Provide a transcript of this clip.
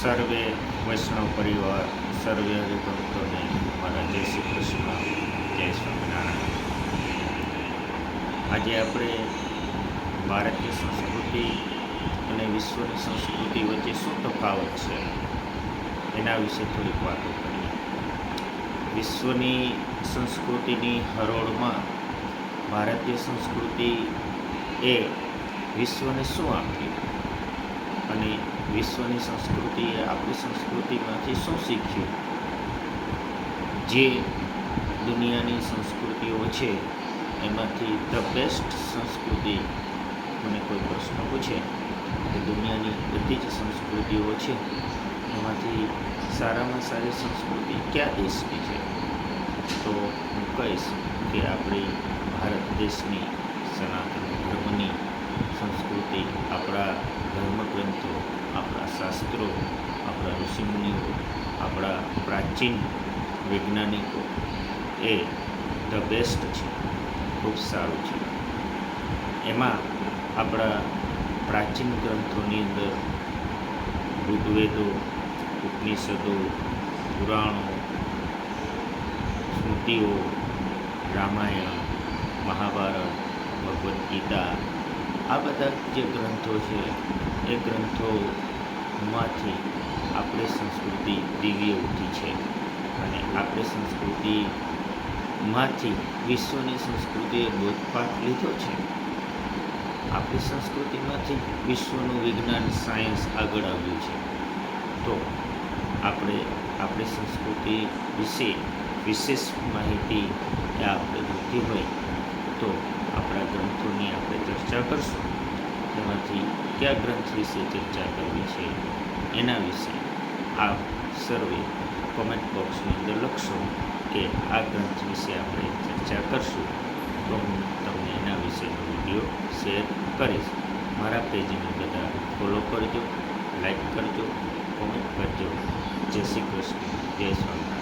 સર્વે વૈષ્ણવ પરિવાર, સર્વે હરિભક્તોને મારા જય શ્રી કૃષ્ણ, જય સ્વામિનારાયણ. આજે આપણે ભારતીય સંસ્કૃતિ અને વિશ્વની સંસ્કૃતિ વચ્ચે શું તફાવત છે એના વિશે થોડીક વાતો કરીએ. વિશ્વની સંસ્કૃતિની હરોળમાં ભારતીય સંસ્કૃતિ એ વિશ્વને શું આપ્યું અને વિશ્વની સંસ્કૃતિએ આપણી સંસ્કૃતિમાંથી શું શીખ્યું. જે દુનિયાની સંસ્કૃતિઓ છે એમાંથી ધ બેસ્ટ સંસ્કૃતિ, મને કોઈ પ્રશ્ન પૂછે કે દુનિયાની બધી જ સંસ્કૃતિઓ છે એમાંથી સારામાં સારી સંસ્કૃતિ કયા દેશની છે, તો હું કહીશ કે આપણી ભારત દેશની સનાતન ધર્મની સંસ્કૃતિ, આપણા ધર્મગ્રંથો, આપણા શાસ્ત્રો, આપણા ઋષિમુનિઓ, આપણા પ્રાચીન વૈજ્ઞાનિકો એ ધ બેસ્ટ છે, ખૂબ સારું છે. એમાં આપણા પ્રાચીન ગ્રંથોની અંદર ઋગ્વેદો, ઉપનિષદો, પુરાણો, સ્મૃતિઓ, રામાયણ, મહાભારત, ભગવદ્ ગીતા, આ બધા જે ગ્રંથો છે એ ગ્રંથોમાંથી આપણી સંસ્કૃતિ દિવ્ય ઉઠી છે અને આપણી સંસ્કૃતિમાંથી વિશ્વની સંસ્કૃતિએ બોધપાઠ લીધો છે. આપણી સંસ્કૃતિમાંથી વિશ્વનું વિજ્ઞાન, સાયન્સ આગળ આવ્યું છે. તો આપણે આપણી સંસ્કૃતિ વિશે વિશેષ માહિતી એ આપણે જોઈતી હોય તો આપણા ગ્રંથોની આપણે ચર્ચા કરશું. તેમાંથી કયા ગ્રંથ વિશે ચર્ચા કરવી છે એના વિશે આપ સર્વે કોમેન્ટ બોક્સની અંદર લખશો કે આ ગ્રંથ વિશે આપણે ચર્ચા કરશું, તો હું તમને એના વિશેનો વિડીયો શેર કરીશ. મારા પેજને બધા ફોલો કરજો, લાઈક કરજો, કોમેન્ટ કરજો. જય શ્રી કૃષ્ણ, જય સ્વામી.